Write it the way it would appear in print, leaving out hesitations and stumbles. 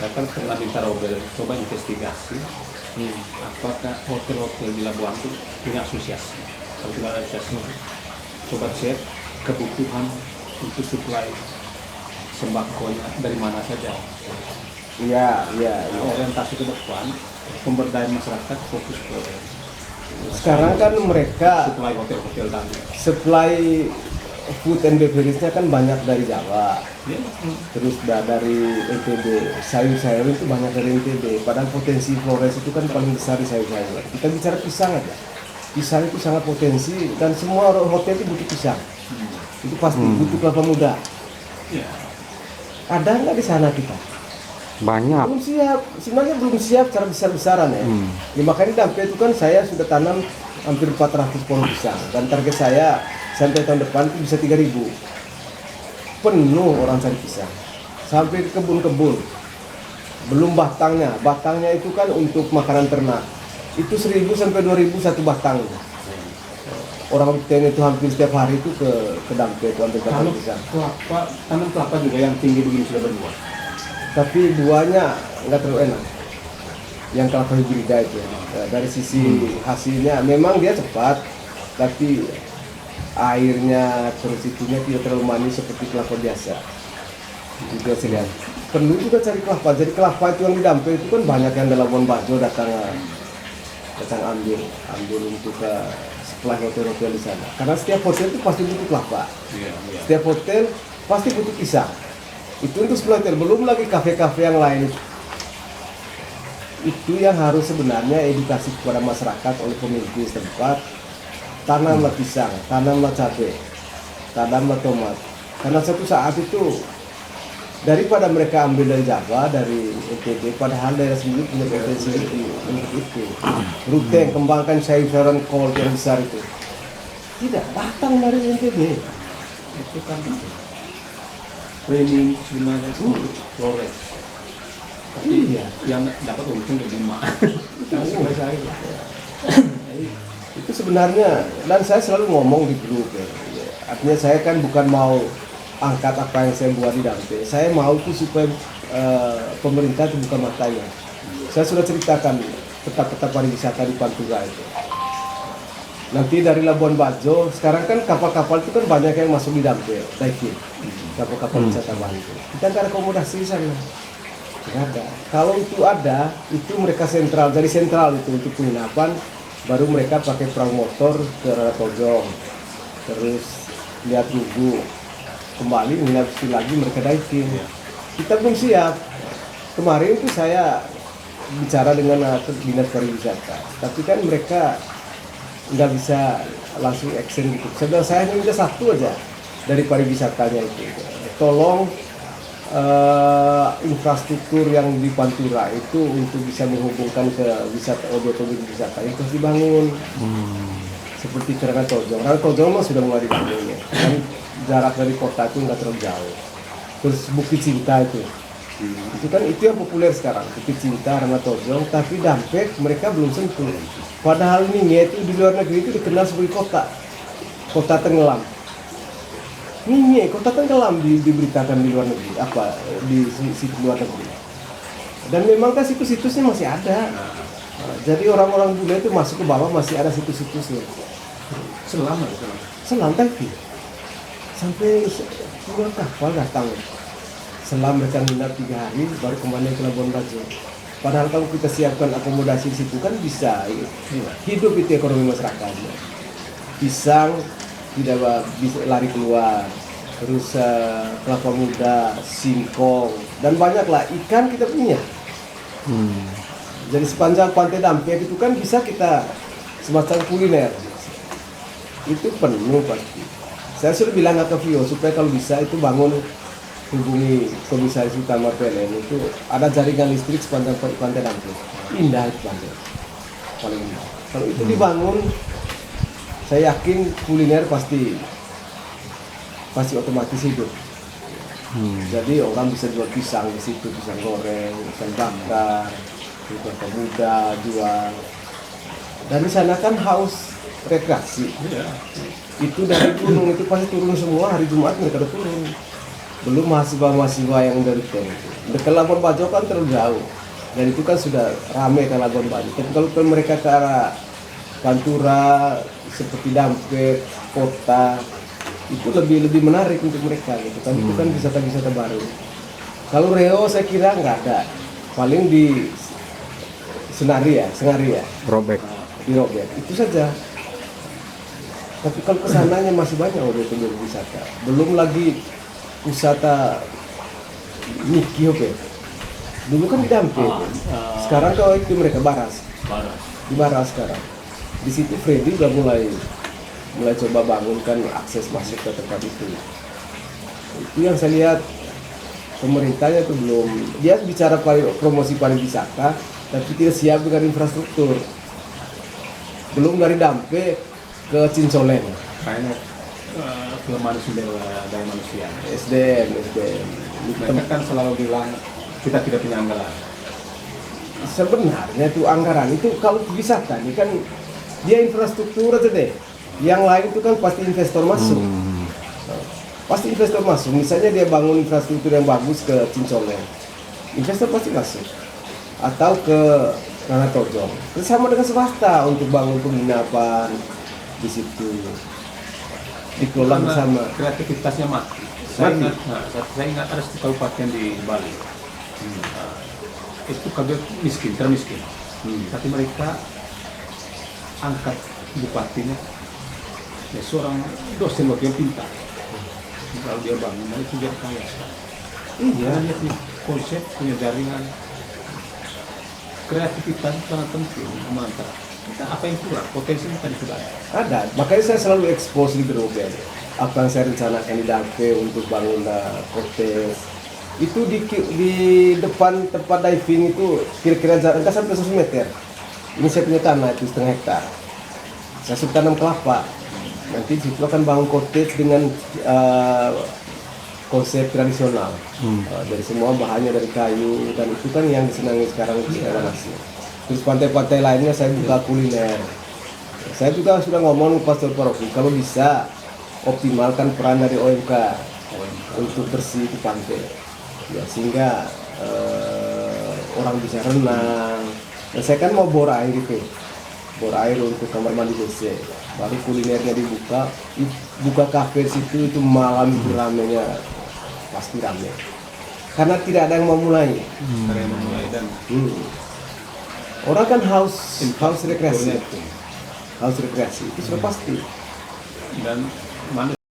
Saya kan pernah minta Robert coba investigasi apakah hotel-hotel di Labuan itu punya asosiasi. Kalau tidak ada asosiasi, coba cek kebutuhan untuk suplai sembakonya dari mana saja. Iya. Orientasi ke depan pemberdayaan masyarakat fokus ke Sekarang kan mereka suplai hotel-hotel tadi. supply food and beverage-nya kan banyak dari Jawa. Ya, Terus dari NTB, sayur-sayur itu banyak dari NTB. Padahal potensi Flores itu kan paling besar di sayur-sayur. Kita bicara pisang aja. Pisang itu sangat potensi dan semua hotel itu butuh pisang. Itu pasti butuh kelapa muda. ya. Ada nggak di sana kita? Banyak. Belum siap. Sebenarnya belum siap secara besar-besaran ya. Ya makanya Dampe itu kan saya sudah tanam hampir 400 pohon pisang. Dan target saya sampai tahun depan itu bisa 3.000. Penuh orang cari pisang. Sampai ke kebun-kebun. Belum batangnya. Batangnya itu kan untuk makanan ternak. Itu 1.000 sampai 2.000 satu batang. Orang hutan itu hampir setiap hari itu ke Dampe itu ambil batang Kalau pisang. kelapa, tanam kelapa juga yang tinggi begini sudah berbuah. Tapi buahnya nggak terlalu enak. Yang kelapa hibrida itu ya. Dari sisi hasilnya memang dia cepat, tapi airnya terus itunya tidak terlalu manis seperti kelapa biasa. Juga saya lihat. Perlu juga cari kelapa. Jadi kelapa itu yang di Dampe itu kan banyak yang dari Labuan Bajo datang ambil untuk supply hotel-hotel di sana. Karena setiap hotel itu pasti butuh kelapa. Iya. Setiap hotel pasti butuh pisang. Itu untuk supply hotel, belum lagi kafe-kafe yang lain. Itu yang harus sebenarnya edukasi kepada masyarakat oleh pemimpin setempat. Tanamlah pisang, tanamlah cabai, tanamlah tomat. Karena suatu saat itu daripada mereka ambil dari Jawa, dari NTB, padahal daerah sendiri punya potensi untuk itu. Ruteng, kembangkan sayur-sayuran kol yang besar itu. Tidak, datang dari NTB. Itu kan training sebenarnya Flores. Tapi Iya. yang dapat untung dari emak. Itu saya. Itu sebenarnya, dan saya selalu ngomong di grup ya. Artinya saya kan bukan mau angkat apa yang saya buat di Dampe. Saya mau itu supaya pemerintah itu buka matanya. Saya sudah ceritakan peta-peta pariwisata di Pantura itu. Nanti dari Labuan Bajo, sekarang kan kapal-kapal itu kan banyak yang masuk di Dampe, diving. Kapal-kapal wisata Bantu. Kita nggak ada akomodasi di sana. Nggak ada. Kalau itu ada, itu mereka sentral. Jadi sentral itu untuk penginapan. Baru mereka pakai perahu motor ke Tojong. Terus lihat Lugu. Kembali menginap lagi mereka diving. Kita belum siap. Kemarin itu saya bicara dengan dinas pariwisata, tapi kan mereka nggak bisa langsung action gitu. Sedang saya hanya minta satu aja dari pariwisatanya itu, tolong infrastruktur yang di Pantura itu untuk bisa menghubungkan ke wisata objek-objek wisata itu harus dibangun. Seperti Rangan Tojong. Rangan Tojong mah sudah mulai dibangun ya. Kan jarak dari kota itu nggak terlalu jauh. Terus Bukit Cinta itu kan itu yang populer sekarang, Bukit Cinta, Rangan Tojong. Tapi Dampe mereka belum sentuh. Padahal Ninge itu di luar negeri itu dikenal sebagai kota tenggelam. Ninge, kota tenggelam diberitakan di luar negeri, di situs luar negeri. Dan memang kan situs-situsnya masih ada. Nah, jadi orang-orang bule itu masuk ke bawah masih ada situs-situsnya. Selama itu. Selam tapi sampai puluhan kapal datang. Selam mereka nginap 3 hari baru kembali ke Labuan Bajo. Padahal kalau kita siapkan akomodasi di situ kan bisa hidup itu ekonomi masyarakatnya. Pisang tidak bisa lari keluar. Terus kelapa muda, singkong dan banyaklah ikan kita punya. Jadi sepanjang pantai Dampe itu kan bisa kita semacam kuliner. Itu penuh pasti. Saya sudah bilang ke Vio supaya kalau bisa itu bangun hubungi Komisaris Utama PLN itu ada jaringan listrik sepanjang pantai Dampe. Indah itu pantai. Paling indah. Kalau itu dibangun, saya yakin kuliner pasti otomatis hidup. Jadi orang bisa jual pisang di situ, pisang goreng, pisang bakar, kelapa muda jual. Dan di sana kan haus rekreasi. Iya. Itu dari gunung itu pasti turun semua hari Jumat mereka udah turun. belum mahasiswa-mahasiswa yang dari Teng. Dekat Labuan Bajo kan terlalu jauh, dan itu kan sudah ramai ke Labuan Bajo. Tapi kalau ke mereka ke arah Pantura, seperti Dampit, kota, itu lebih menarik untuk mereka gitu kan. Itu kan wisata-wisata baru. Kalau Reo saya kira nggak ada, paling di Sengaria, Robek. di Robert, itu saja. Tapi kalau kesananya masih banyak udah itu wisata. Belum lagi wisata Niki oke. Dulu kan di Dampit. Sekarang kalau itu mereka Baras. Di Baras sekarang. Di situ Freddy udah mulai coba bangunkan akses masuk ke tempat itu. Itu yang saya lihat pemerintahnya tuh belum. Dia bicara promosi pariwisata, tapi tidak siap dengan infrastruktur. Belum dari Dampe ke Cincoleng. Kayaknya kelemahan sumber daya manusia. SDM. Mereka kan selalu bilang kita tidak punya anggaran. Sebenarnya tuh anggaran itu kalau wisata ini kan dia infrastruktur aja deh. Yang lain itu kan pasti investor masuk. Pasti investor masuk. Misalnya dia bangun infrastruktur yang bagus ke Cincoleng, investor pasti masuk. Atau ke Ranah Tojong. Sama dengan swasta untuk bangun penginapan di situ. Dikelola Karena bersama. kreativitasnya mati. Saya ingat ada satu kabupaten di Bali. Itu kaget termiskin. Tapi mereka angkat bupatinya, ya, seorang dosen wakil pintar. Kalau dia bangun, itu jadi kaya. Iya. Dia punya konsep, punya jaringan. Kreativitas sangat penting mengantar. Kita apa yang kurang? Potensi tadi sudah ada. Ada, makanya saya selalu expose di Grogol. Apa yang saya rencanakan di Dampe untuk bangun kontes. Itu di depan tempat diving itu kira-kira jarak nggak sampai 100 meter. Ini saya punya tanah itu 1,5 hektar. Saya sudah tanam kelapa. Nanti di situ akan bangun cottage dengan konsep tradisional. Dari semua bahannya dari kayu, dan itu kan yang disenangi sekarang di daerah nasi. Terus pantai-pantai lainnya saya buka kuliner. Saya juga sudah ngomong ke Pastor Paroki, kalau bisa optimalkan peran dari OMK untuk bersih di pantai, ya, sehingga orang bisa renang. Dan saya kan mau bor air itu, bor air untuk kamar mandi WC. Baru kulinernya dibuka, buka kafe situ itu malam itu ramenya pasti rame. Karena tidak ada yang mau mulai. Dan Orang kan haus rekreasi, itu sudah pasti. dan manusia